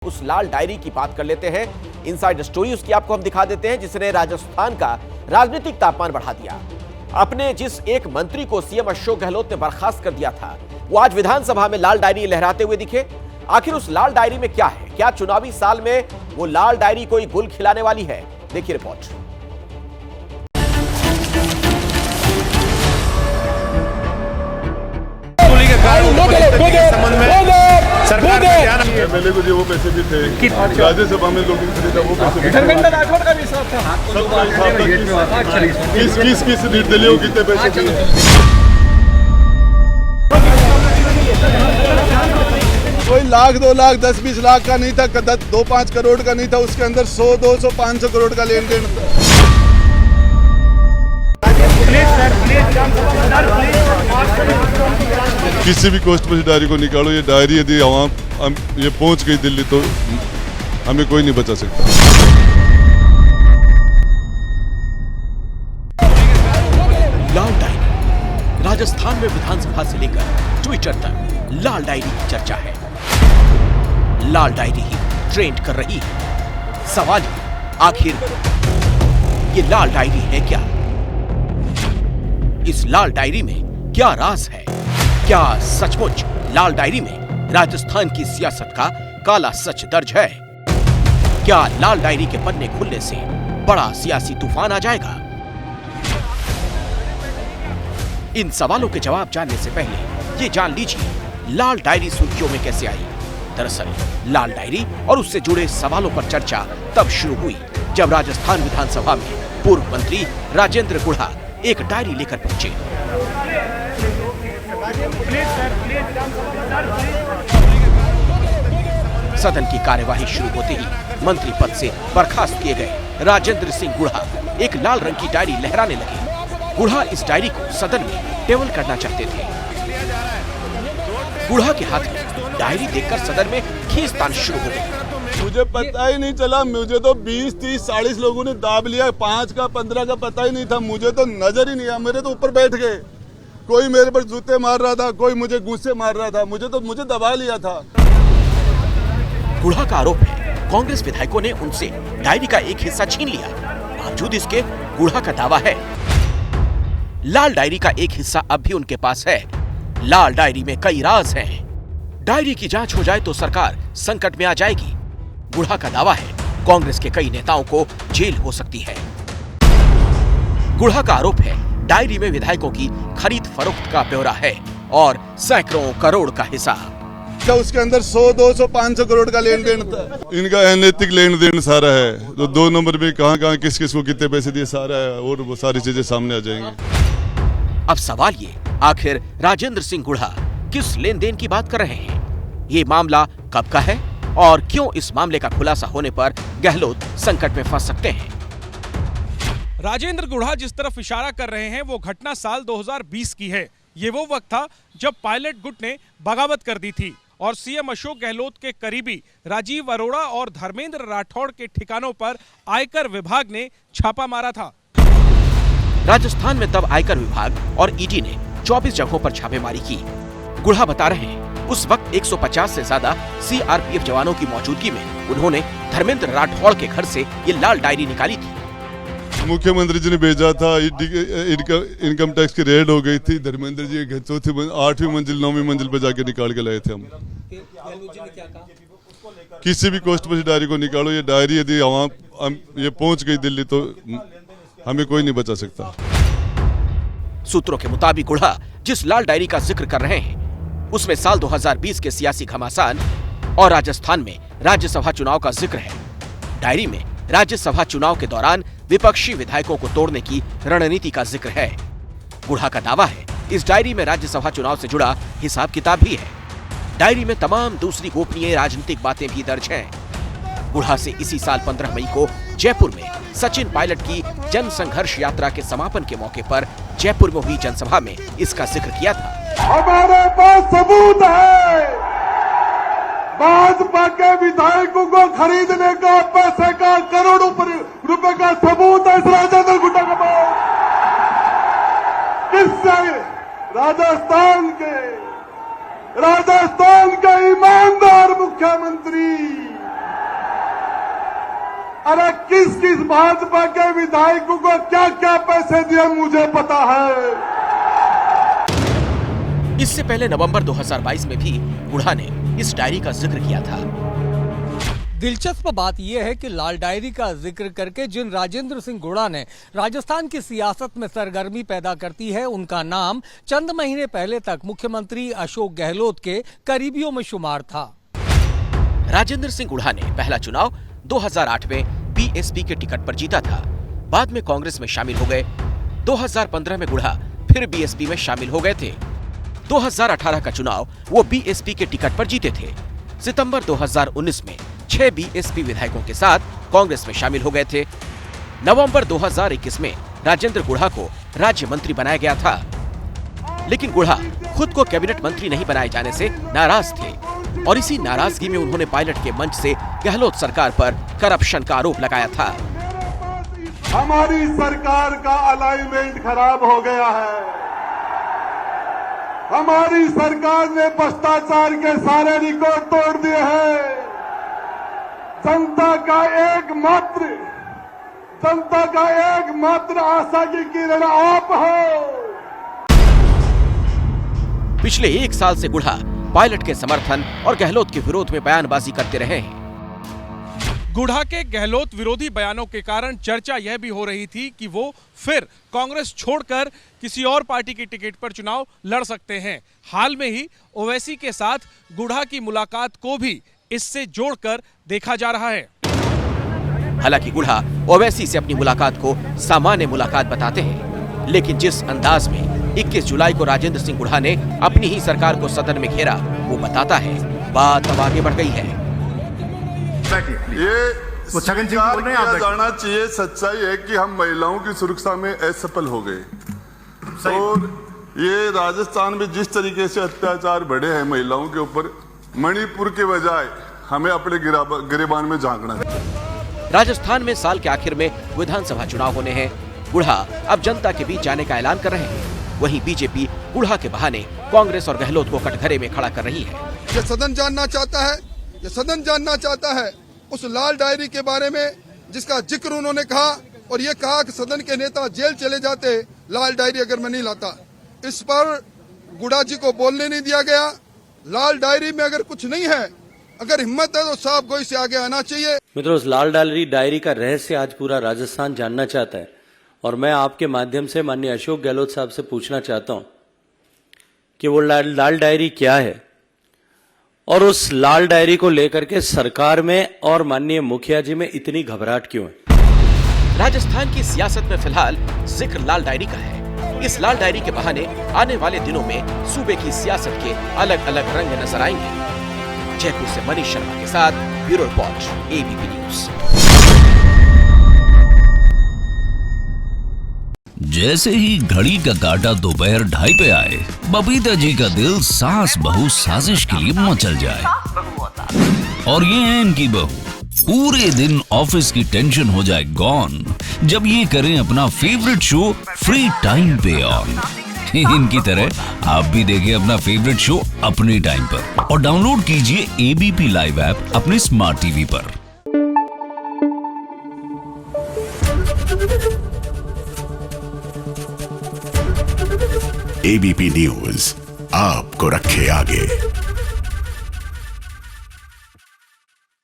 उस लाल डायरी की बात कर लेते हैं। इनसाइड स्टोरी उसकी आपको हम दिखा देते हैं जिसने राजस्थान का राजनीतिक तापमान बढ़ा दिया। अपने जिस एक मंत्री को सीएम अशोक गहलोत ने बर्खास्त कर दिया था, वो आज विधानसभा में लाल डायरी लहराते हुए दिखे। आखिर उस लाल डायरी में क्या है? क्या चुनावी साल में वो लाल डायरी कोई गुल खिलाने वाली है? देखिए रिपोर्ट। सरकार एमएलए को जो वो पैसे भी थे, राज्यसभा में लोगों को खरीदा वो पैसे भी धर्मेंद्र राठौड़ का भी साथ था। सबका हिसाब था किस निर्दलीय को कितने पैसे दिए। कोई लाख 2 लाख 10-20 लाख का नहीं था, 2-5 करोड़ का नहीं था, उसके अंदर 100-200 500 करोड़ का लेन देन था। किसी भी कॉस्ट पर डायरी को निकालो, ये डायरी यदि हम ये पहुंच गई दिल्ली तो हमें कोई नहीं बचा सकता। लाल डायरी राजस्थान में विधानसभा से लेकर ट्विटर तक लाल डायरी की चर्चा है। लाल डायरी ही ट्रेंड कर रही है। सवाल है, आखिर ये लाल डायरी है क्या? इस लाल डायरी में क्या राज है? क्या सचमुच लाल डायरी में राजस्थान की सियासत का काला सच दर्ज है? क्या लाल डायरी के पन्ने खुलने से बड़ा सियासी तूफान आ जाएगा? इन सवालों के जवाब जानने से पहले ये जान लीजिए लाल डायरी सुर्खियों में कैसे आई। दरअसल लाल डायरी और उससे जुड़े सवालों पर चर्चा तब शुरू हुई जब राजस्थान विधानसभा में पूर्व मंत्री राजेंद्र गुढ़ा एक डायरी लेकर पहुंचे। सदन की कार्यवाही शुरू होते ही मंत्री पद से बर्खास्त किए गए राजेंद्र सिंह गुढ़ा एक लाल रंग की डायरी लहराने लगे। गुढ़ा इस डायरी को सदन में टेबल करना चाहते थे। गुढ़ा के हाथ में डायरी देखकर सदन में खींचतान शुरू हो गई। मुझे पता ही नहीं चला, मुझे तो 20, 30, 40 लोगों ने दाब लिया, 5 का 15 का पता ही नहीं था, मुझे तो नजर ही नहीं आया। मेरे तो ऊपर बैठ गए, कोई मेरे पर जूते मार रहा था, कोई मुझे गुस्से मार रहा था, मुझे दबा लिया था। गुढ़ा का आरोप है कांग्रेस विधायकों ने उनसे डायरी का एक हिस्सा छीन लिया। बावजूद इसके गुढ़ा का दावा है लाल डायरी का एक हिस्सा अब भी उनके पास है। लाल डायरी में कई राज हैं। डायरी की जांच हो जाए तो सरकार संकट में आ जाएगी। गुढ़ा का दावा है कांग्रेस के कई नेताओं को जेल हो सकती है। गुढ़ा का आरोप है डायरी में विधायकों की खरीद फरोख्त का ब्यौरा है और सैकड़ों करोड़ का हिसाब। क्या उसके अंदर 100-200 500 करोड़ का लेन देन था? इनका अनैतिक लेन देन सारा है, तो 2 नंबर में कहाँ किस को कितने पैसे दिए सारा है, और वो सारी चीजें सामने आ जाएंगी। अब सवाल ये, आखिर राजेंद्र सिंह गुढ़ा किस लेन देन की बात कर रहे हैं? ये मामला कब का है और क्यों इस मामले का खुलासा होने पर गहलोत संकट में फंस सकते हैं? राजेंद्र गुढ़ा जिस तरफ इशारा कर रहे हैं वो घटना साल 2020 की है। ये वो वक्त था जब पायलट गुट ने बगावत कर दी थी और सीएम अशोक गहलोत के करीबी राजीव अरोड़ा और धर्मेंद्र राठौड़ के ठिकानों पर आयकर विभाग ने छापा मारा था। राजस्थान में तब आयकर विभाग और ईडी ने 24 जगहों पर छापेमारी की। गुढ़ा बता रहे हैं उस वक्त 150 से ज्यादा सीआरपीएफ जवानों की मौजूदगी में उन्होंने धर्मेंद्र राठौड़ के घर से ये लाल डायरी निकाली थी। मुख्यमंत्री जी ने भेजा था, इनकम टैक्स की रेड हो गई थी। धर्मेंद्र जी 8वीं मंजिल 9वीं मंजिल पे जाके निकाल के लाए थे हम। किसी भी कॉस्ट पर डायरी को निकालो, ये डायरी यदि हम ये पहुंच गई दिल्ली तो हमें कोई नहीं बचा सकता। सूत्रों के मुताबिक गुढ़ा जिस लाल डायरी का जिक्र कर रहे हैं उसमें साल 2020 के सियासी घमासान और राजस्थान में राज्यसभा चुनाव का जिक्र है। डायरी में राज्यसभा चुनाव के दौरान विपक्षी विधायकों को तोड़ने की रणनीति का जिक्र है। गुढ़ा का दावा है इस डायरी में राज्यसभा चुनाव से जुड़ा हिसाब किताब भी है। डायरी में तमाम दूसरी गोपनीय राजनीतिक बातें भी दर्ज हैं। गुढ़ा से इसी साल 15 मई को जयपुर में सचिन पायलट की जन संघर्ष यात्रा के समापन के मौके पर जयपुर में हुई जनसभा में इसका जिक्र किया था। हमारे पास सबूत है, भाजपा के विधायकों को खरीदने का पैसे का करोड़ों रुपए का सबूत है इस राजेंद्र गुढ़ा के पास। किससे? राजस्थान के ईमानदार मुख्यमंत्री अरे किस किस भाजपा के विधायकों को क्या क्या पैसे दिए मुझे पता है। इससे पहले नवंबर 2022 में भी गुढ़ा ने इस डायरी का जिक्र किया था। दिलचस्प बात यह है कि लाल डायरी का जिक्र करके जिन राजेंद्र सिंह गुढ़ा ने राजस्थान की सियासत में सरगर्मी पैदा करती है, उनका नाम चंद महीने पहले तक मुख्यमंत्री अशोक गहलोत के करीबियों में शुमार था। राजेंद्र सिंह गुढ़ा ने पहला चुनाव 2008 में बीएसपी के टिकट पर जीता था। बाद में कांग्रेस में शामिल हो गए। 2015 में गुढ़ा फिर बीएसपी में शामिल हो गए थे। 2018 का चुनाव वो बीएसपी के टिकट पर जीते थे। सितंबर 2019 में 6 बीएसपी विधायकों के साथ कांग्रेस में शामिल हो गए थे। नवंबर 2021 में राजेंद्र गुढ़ा को राज्य मंत्री बनाया गया था, लेकिन गुढ़ा खुद को कैबिनेट मंत्री नहीं बनाए जाने से नाराज थे और इसी नाराजगी में उन्होंने पायलट के मंच से गहलोत सरकार पर करप्शन का आरोप लगाया था। हमारी सरकार का अलाइनमेंट खराब हो गया है। हमारी सरकार ने भ्रष्टाचार के सारे रिकॉर्ड तोड़ दिए हैं। जनता का एकमात्र आशा की किरण आप हो। पिछले 1 साल से गुढ़ा पायलट के समर्थन और गहलोत के विरोध में बयानबाजी करते रहे हैं। गुढ़ा के गहलोत विरोधी बयानों के कारण चर्चा यह भी हो रही थी कि वो फिर कांग्रेस छोड़कर किसी और पार्टी की टिकट पर चुनाव लड़ सकते हैं। हाल में ही ओवैसी के साथ गुढ़ा की मुलाकात को भी इससे जोड़कर देखा जा रहा है। हालांकि गुढ़ा ओवैसी से अपनी मुलाकात को सामान्य मुलाकात बताते हैं, लेकिन जिस अंदाज में 21 जुलाई को राजेंद्र सिंह गुढ़ा ने अपनी ही सरकार को सदन में घेरा, वो बताता है बात अब आगे बढ़ गई है। ये स्वीकार किया जाना चाहिए, सच्चाई है कि हम महिलाओं की सुरक्षा में असफल हो गए और ये राजस्थान में जिस तरीके से अत्याचार बढ़े हैं महिलाओं के ऊपर, मणिपुर के बजाय हमें अपने गिरेबान में झांकना है। राजस्थान में साल के आखिर में विधानसभा चुनाव होने हैं। गुढ़ा अब जनता के बीच जाने का ऐलान कर रहे हैं। वहीं बीजेपी गुढ़ा के बहाने कांग्रेस और गहलोत को कटघरे में खड़ा कर रही है। ये सदन जानना चाहता है उस लाल डायरी के बारे में जिसका जिक्र उन्होंने कहा और ये कहा कि सदन के नेता जेल चले जाते लाल डायरी अगर मैं नहीं लाता। इस पर गुढ़ा जी को बोलने नहीं दिया गया। लाल डायरी में अगर कुछ नहीं है, अगर हिम्मत है तो साफ गोई से आगे आना चाहिए। मित्रों, उस लाल डायरी का रहस्य आज पूरा राजस्थान जानना चाहता है और मैं आपके माध्यम से माननीय अशोक गहलोत साहब से पूछना चाहता हूं कि वो लाल डायरी क्या है और उस लाल डायरी को लेकर के सरकार में और माननीय मुखिया जी में इतनी घबराहट क्यों है। राजस्थान की सियासत में फिलहाल जिक्र लाल डायरी का है। इस लाल डायरी के बहाने आने वाले दिनों में सूबे की सियासत के अलग अलग रंग नजर आएंगे। जयपुर से मनीष शर्मा के साथ ब्यूरो रिपोर्ट, एबीपी न्यूज। जैसे ही घड़ी का काटा दोपहर 2:30 पे आए, बबीता जी का दिल सास बहू साजिश के लिए मचल जाए। और ये है इनकी बहू, पूरे दिन ऑफिस की टेंशन हो जाए गॉन जब ये करें अपना फेवरेट शो फ्री टाइम पे ऑन। इनकी तरह आप भी देखें अपना फेवरेट शो अपने टाइम पर और डाउनलोड कीजिए एबीपी लाइव ऐप अपने स्मार्ट टीवी पर। एबीपी न्यूज आपको रखे आगे।